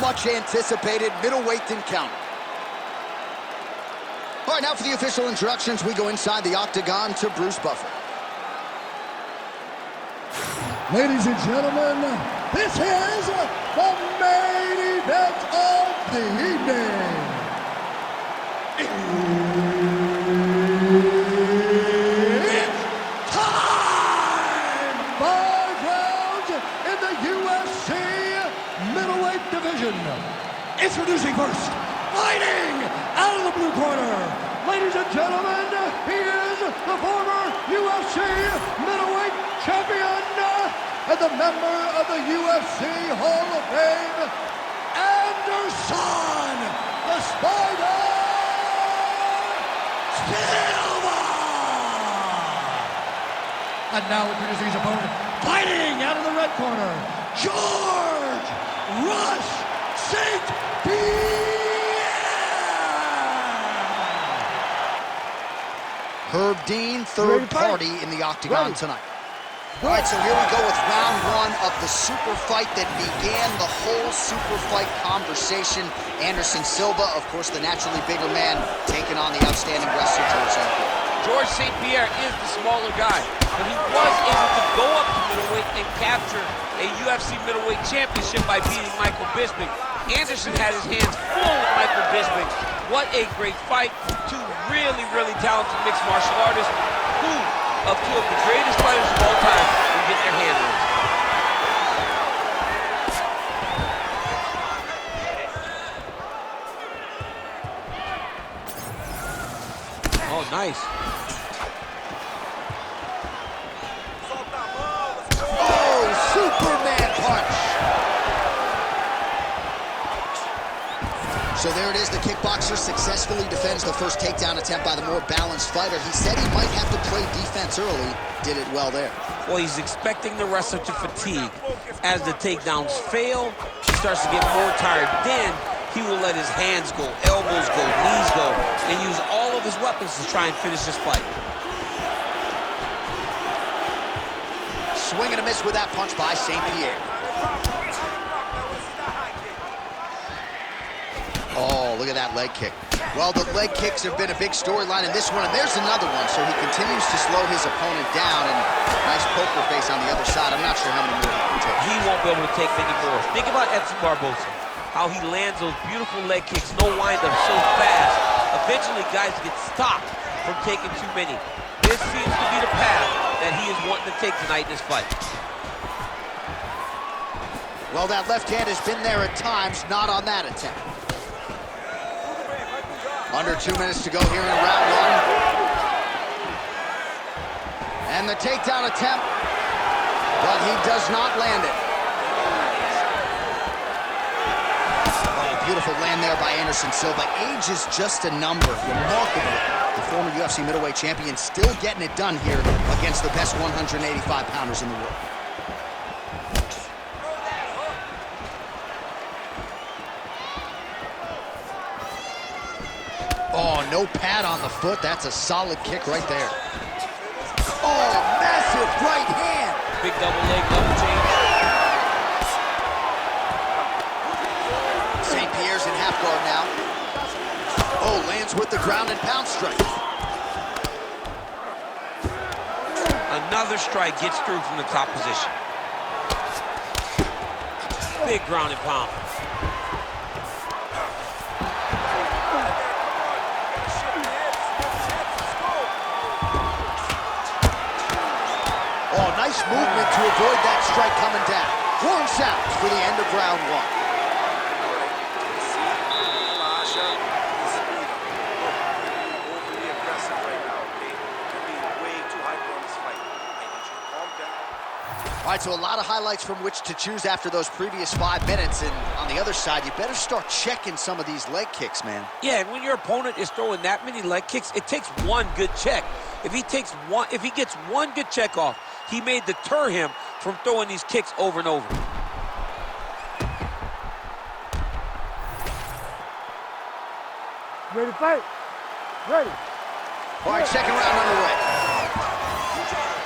much anticipated middleweight encounter. All right, now for the official introductions, we go inside the octagon to Bruce Buffer. Ladies and gentlemen, this is the main event of the evening. It's time! 5 rounds in the UFC middleweight division. Introducing first, fighting out of the blue corner. Ladies and gentlemen, he is the former UFC middleweight champion and the member of the UFC Hall of Fame, Anderson, the Spider Silva! And now introducing his opponent, fighting out of the red corner, George Rush St. Pierre! Herb Dean, third party in the octagon tonight. All right, so here we go with round one of the super fight that began the whole super fight conversation. Anderson Silva, of course, the naturally bigger man, taking on the outstanding wrestler, George St. Pierre. George St. Pierre is the smaller guy, but he was able to go up to middleweight and capture a UFC middleweight championship by beating Michael Bisping. Anderson had his hands full with Michael Bisping. What a great fight. Two really, really talented mixed martial artists who, of two of the greatest fighters of all time, will get their hands on. Oh, nice. Oh, Superman punch! So there it is, the kickboxer successfully defends the first takedown attempt by the more balanced fighter. He said he might have to play defense early, did it well there. Well, he's expecting the wrestler to fatigue. As the takedowns fail, he starts to get more tired. Then he will let his hands go, elbows go, knees go, and use all of his weapons to try and finish this fight. Swing and a miss with that punch by St. Pierre. Oh, look at that leg kick. Well, the leg kicks have been a big storyline in this one, and there's another one. So he continues to slow his opponent down, and nice poker face on the other side. I'm not sure how many more he can take. He won't be able to take many more. Think about Edson Barboza, how he lands those beautiful leg kicks, no wind-up, so fast. Eventually, guys get stopped from taking too many. This seems to be the path that he is wanting to take tonight in this fight. Well, that left hand has been there at times, not on that attempt. Under 2 minutes to go here in round one. And the takedown attempt, but he does not land it. Oh, beautiful land there by Anderson Silva. Age is just a number. Remarkable. The former UFC middleweight champion still getting it done here against the best 185-pounders in the world. Oh, no pad on the foot. That's a solid kick right there. Oh, massive right hand. Big double leg, double change. St. Pierre's in half guard now. Oh, lands with the ground and pound strike. Another strike gets through from the top position. Big ground and pound. Nice movement to avoid that strike coming down. Horn sounds for the end of round one. All right, so a lot of highlights from which to choose after those previous 5 minutes. And on the other side, you better start checking some of these leg kicks, man. Yeah, and when your opponent is throwing that many leg kicks, it takes one good check. If he gets one good check off, he may deter him from throwing these kicks over and over. Ready to fight? Ready. All right, second round underway.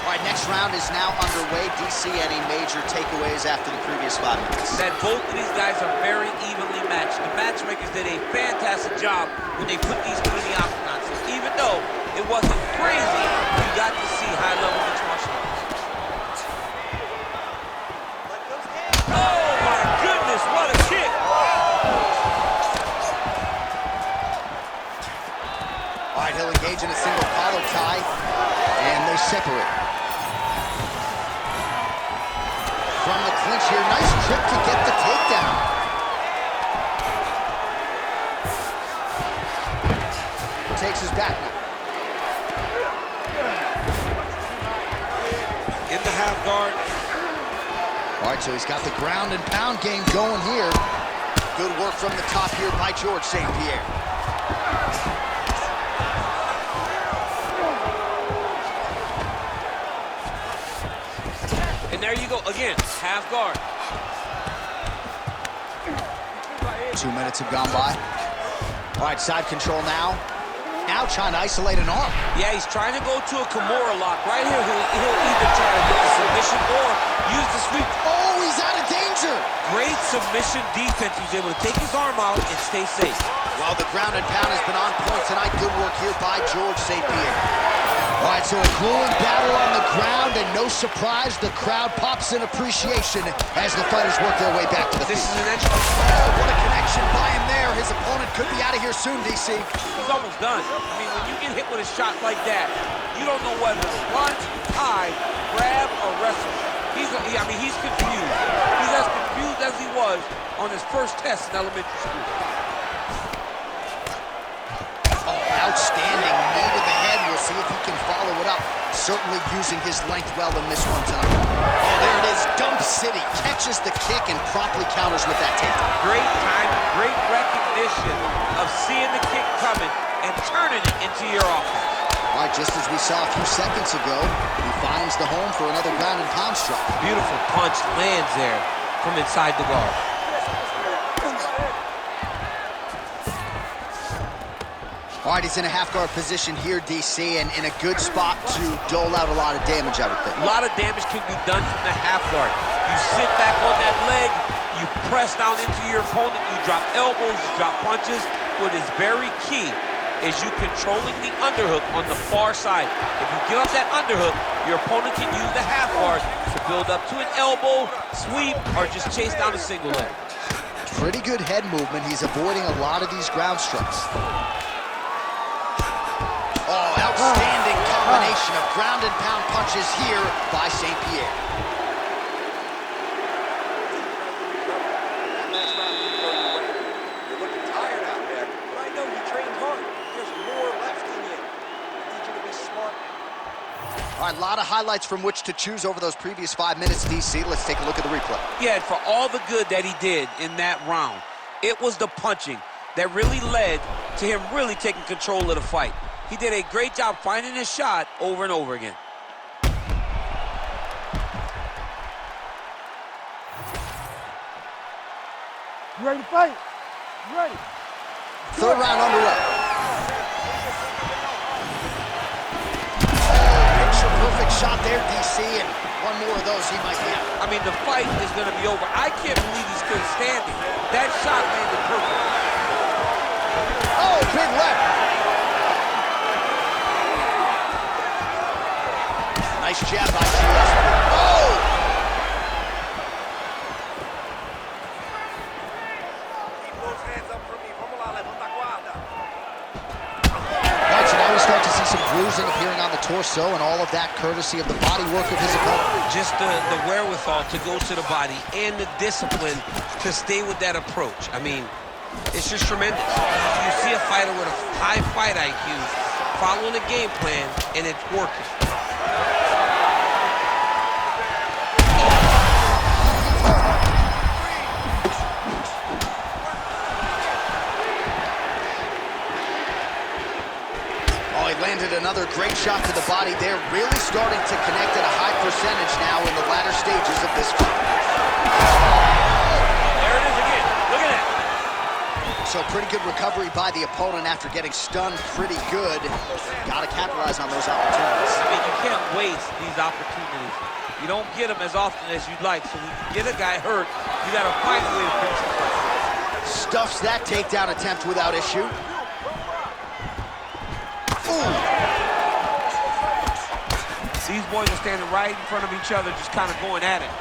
All right, next round is now underway. DC, any major takeaways after the previous 5 minutes? That both of these guys are very evenly match, the matchmakers did a fantastic job when they put these two in the octagon. So even though it wasn't crazy, you got to see high-level mixed martial arts. Oh my goodness, what a kick! All right, he'll engage in a single collar tie, and they separate. From the clinch here, nice trip to get the takedown. Takes his back now. In the half guard. All right, so he's got the ground and pound game going here. Good work from the top here by George St. Pierre. And there you go, again, half guard. 2 minutes have gone by. All right, side control now. Now trying to isolate an arm. Yeah, he's trying to go to a Kimura lock. Right here, he'll either try to get the submission or use the sweep. Oh, he's out of danger. Great submission defense. He's able to take his arm out and stay safe. Well, the ground and pound has been on point tonight. Good work here by George St. Pierre. All right, so a grueling battle on the ground, and no surprise, the crowd pops in appreciation as the fighters work their way back to the This feet. is an entry. Oh, what a connection by him there. His opponent could be out of here soon, DC. He's almost done. I mean, when you get hit with a shot like that, you don't know whether to run, hide, grab, or wrestle. He's confused. He's as confused as he was on his first test in elementary school. Oh, outstanding knee to the head. We'll see if he can follow it up. Certainly using his length well in this one tonight. Oh, there it is. Dump City catches the kick and promptly counters with that takedown. Great timing, great recognition of seeing the kick coming and turning it into your offense. All right, just as we saw a few seconds ago, he finds the home for another ground and pound strike. Beautiful punch lands there from inside the guard. All right, he's in a half-guard position here, DC, and in a good spot to dole out a lot of damage, I would think. A lot of damage can be done from the half guard. You sit back on that leg, you press down into your opponent, you drop elbows, you drop punches. What is very key is you controlling the underhook on the far side. If you give up that underhook, your opponent can use the half guard to build up to an elbow, sweep, or just chase down a single leg. Pretty good head movement. He's avoiding a lot of these ground strikes. Oh, outstanding combination of ground and pound punches here by St. Pierre. You're looking tired out there, but I know you trained hard. There's more left in you. I need you to be smart. All right, a lot of highlights from which to choose over those previous 5 minutes, DC. Let's take a look at the replay. Yeah, for all the good that he did in that round, it was the punching that really led to him really taking control of the fight. He did a great job finding his shot over and over again. You ready to fight? You ready? Third round underway. Picture-perfect shot there, DC, and one more of those, he might be out. I mean, the fight is going to be over. I can't believe he's still standing. That shot landed perfect. Oh, big left. Nice jab by Silva. Oh! Keep those hands up for me. Vamos lá, levanta a guarda. All right, so now we start to see some bruising appearing on the torso, and all of that courtesy of the body work of his opponent. Just the wherewithal to go to the body and the discipline to stay with that approach. I mean, it's just tremendous. You see a fighter with a high fight IQ following a game plan, and it's working. Landed another great shot to the body there, really starting to connect at a high percentage now in the latter stages of this fight. There it is again. Look at that. So pretty good recovery by the opponent after getting stunned pretty good. Got to capitalize on those opportunities. I mean, you can't waste these opportunities. You don't get them as often as you'd like. So when you get a guy hurt, you got to find a way to fix it. stuffs that takedown attempt without issue. Ooh. These boys are standing right in front of each other, just kind of going at it.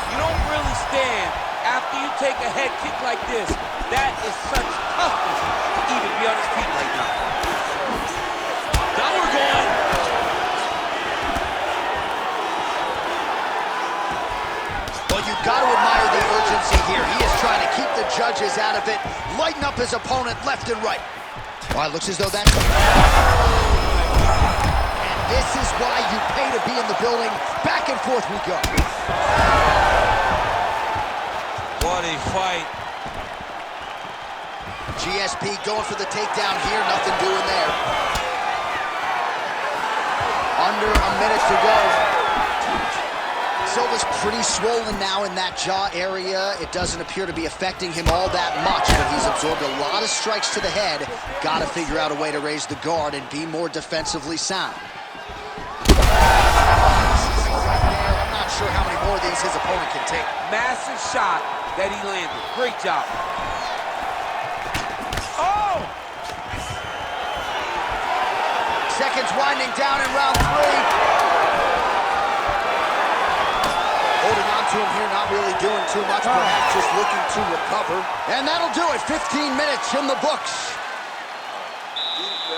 You don't really stand after you take a head kick like this. That is such toughness to even be on his feet right now. Now we're going. Well, you've got to admire the urgency here. He is trying to keep the judges out of it, lighten up his opponent left and right. All right, looks as though that's... And this is why you pay to be in the building. Back and forth we go. What a fight. GSP going for the takedown here. Nothing doing there. Under a minute to go. Silva's pretty swollen now in that jaw area. It doesn't appear to be affecting him all that much, but he's absorbed a lot of strikes to the head. Got to figure out a way to raise the guard and be more defensively sound. I'm not sure how many more of these his opponent can take. Massive shot that he landed. Great job. Oh! Seconds winding down in round 3. Holding on to him here, not really doing too much, perhaps just looking to recover. And that'll do it, 15 minutes in the books.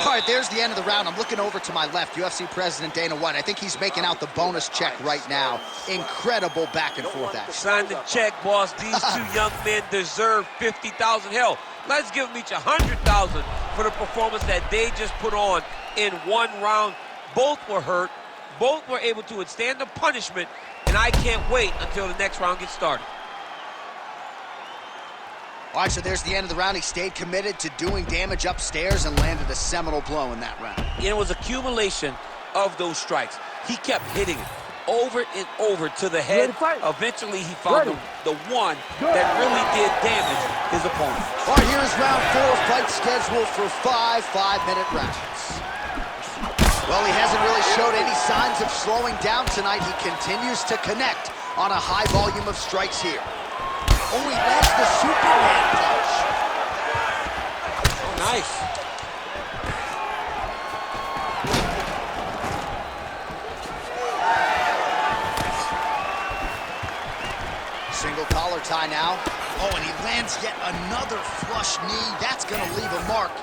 All right, there's the end of the round. I'm looking over to my left, UFC President Dana White. I think he's making out the bonus check right now. Incredible back and forth action. Sign the check, boss. These two young men deserve $50,000. Hell, let's give them each $100,000 for the performance that they just put on in one round. Both were hurt. Both were able to withstand the punishment, and I can't wait until the next round gets started. All right, so there's the end of the round. He stayed committed to doing damage upstairs and landed a seminal blow in that round. It was accumulation of those strikes. He kept hitting it over and over to the head. Eventually, he found the one that really did damage his opponent. All right, here's round 4, fight scheduled for 5 5-minute rounds. Well, he hasn't really showed any signs of slowing down tonight. He continues to connect on a high volume of strikes here. Oh, he lands the Superman punch. Oh, nice. Single collar tie now. Oh, and he lands yet another flush knee. That's going to leave a mark.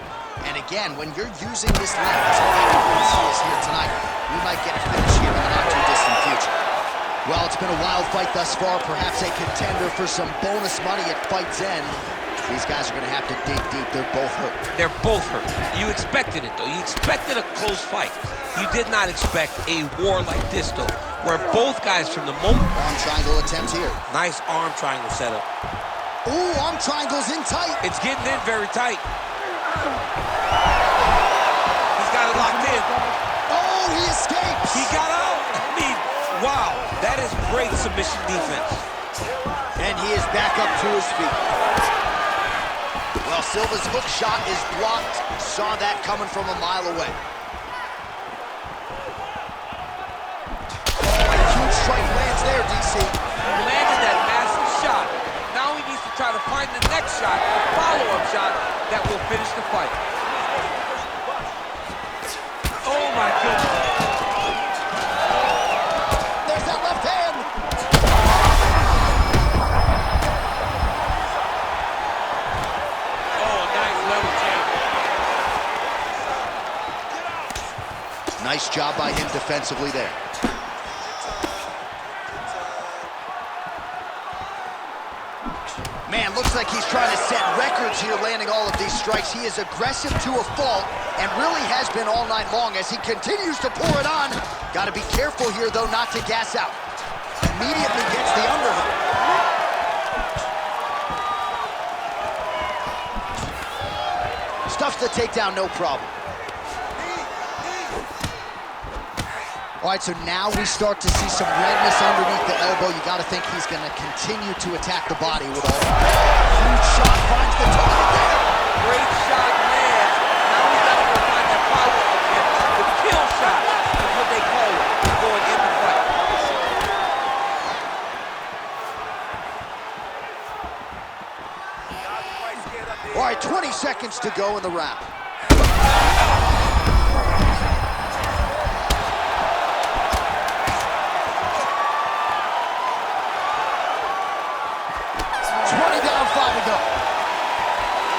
And again, when you're using this length, as he is here tonight, we might get a finish here in the not-too-distant future. Well, it's been a wild fight thus far, perhaps a contender for some bonus money at fight's end. These guys are going to have to dig deep. They're both hurt. They're both hurt. You expected it, though. You expected a close fight. You did not expect a war like this, though, where both guys from the moment... Arm triangle attempt here. Nice arm triangle setup. Ooh, arm triangle's in tight. It's getting in very tight. He's got it locked in. Oh, he escapes. He got out. I mean, wow. That is great submission defense. And he is back up to his feet. Well, Silva's hook shot is blocked. Saw that coming from a mile away. Oh, a huge strike lands there, DC. He landed that massive shot. Now he needs to try to find the next shot, a follow-up shot that will finish the fight. Oh, my goodness. There's that left hand. Oh, nice level jab. Nice job by him defensively there. Man, looks like he's trying to set records here, landing all of these strikes. He is aggressive to a fault and really has been all night long as he continues to pour it on. Got to be careful here, though, not to gas out. Immediately gets the underhook. Stuffs the takedown, no problem. All right, so now we start to see some redness underneath the elbow. You got to think he's going to continue to attack the body with all. Huge shot finds the target there. Great shot lands. Now he's got to go find that follow-up attempt. The kill shot is what they call it, going in the fight. All right, 20 seconds to go in the round. 20 down, 5 to go.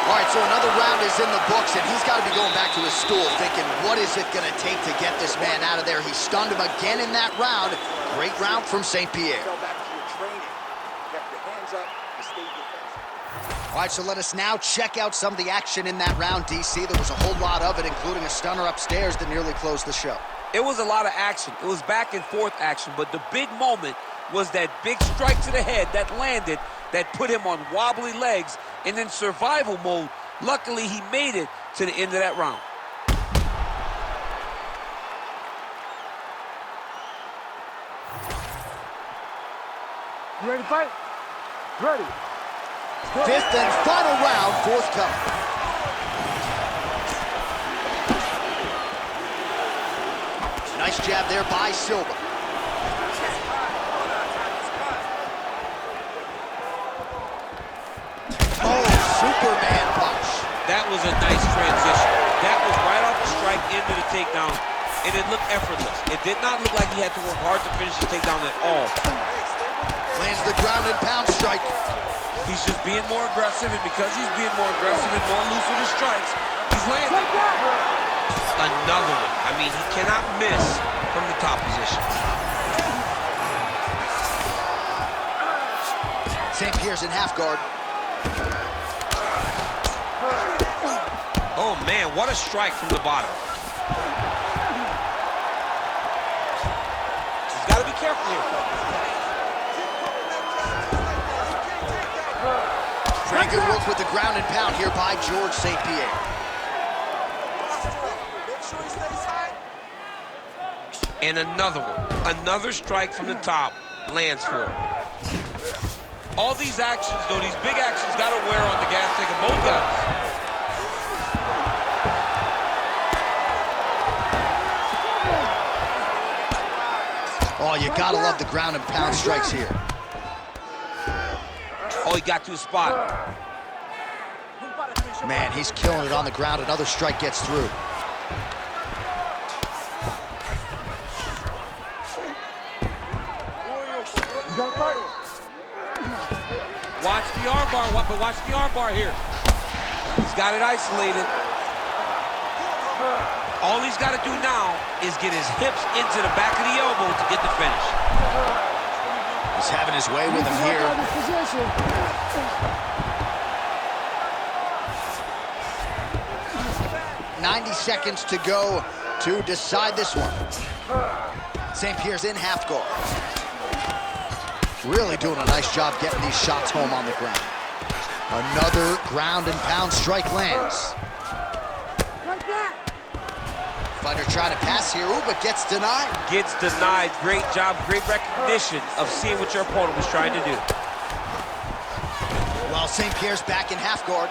All right, so another round is in the books, and he's got to be going back to his stool thinking, what is it going to take to get this man out of there? He stunned him again in that round. Great round from St. Pierre. Fell back to your training. Kept your hands up and stayed defensive. All right, so let us now check out some of the action in that round, DC. There was a whole lot of it, including a stunner upstairs that nearly closed the show. It was a lot of action. It was back and forth action, but the big moment was that big strike to the head that landed, that put him on wobbly legs, and in survival mode. Luckily, he made it to the end of that round. You ready to fight? Ready. Fifth and final round, forthcoming. Nice jab there by Silva. Oh, Superman punch. That was a nice transition. That was right off the strike into the takedown, and it looked effortless. It did not look like he had to work hard to finish the takedown at all. Lands the ground and pound strike. He's just being more aggressive, and because he's being more aggressive and more loose with his strikes, he's landing. Another one. I mean, he cannot miss from the top position. St. Pierre's in half guard. Oh, man, what a strike from the bottom. He's got to be careful here. Pretty good work with the ground and pound here by George St. Pierre. And another one. Another strike from the top lands for him. All these actions, though, these big actions, got to wear on the gas tank of both guys. Oh, you got to love the ground and pound strikes here. Oh, he got to a spot. Man, he's killing it on the ground. Another strike gets through. Watch the armbar, but watch the armbar here. He's got it isolated. All he's got to do now is get his hips into the back of the elbow to get the finish. He's having his way with him here. 90 seconds to go to decide this one. St. Pierre's in half guard. Really doing a nice job getting these shots home on the ground. Another ground and pound strike lands. Fighter trying to pass here, ooh, but gets denied. Gets denied. Great job, great recognition of seeing what your opponent was trying to do. Well, St. Pierre's back in half guard.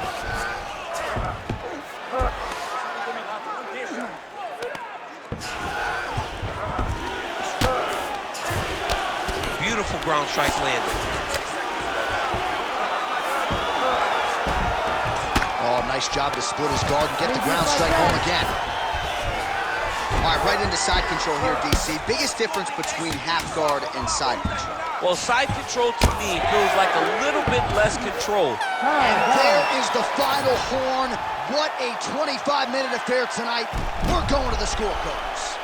Beautiful ground strikes landed. Oh, nice job to split his guard and get the ground strike home again. All right, right into side control here, DC. Biggest difference between half guard and side control? Well, side control to me feels like a little bit less control. And there is the final horn. What a 25-minute affair tonight. We're going to the scorecards.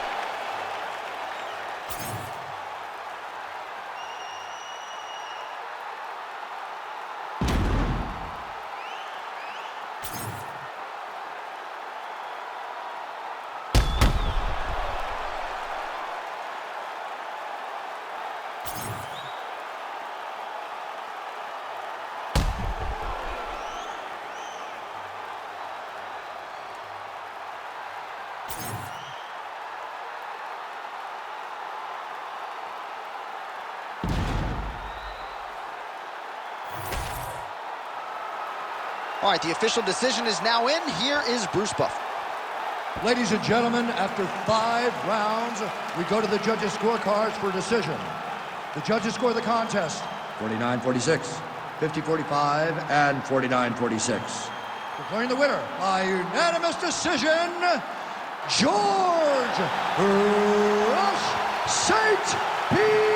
All right, the official decision is now in. Here is Bruce Buffer. Ladies and gentlemen, after 5 rounds, we go to the judges' scorecards for decision. The judges score the contest 49-46, 50-45, and 49-46. Declaring the winner by unanimous decision, George Rush St. Pierre!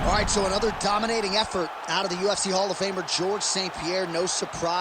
All right, so another dominating effort out of the UFC Hall of Famer George St. Pierre. No surprise.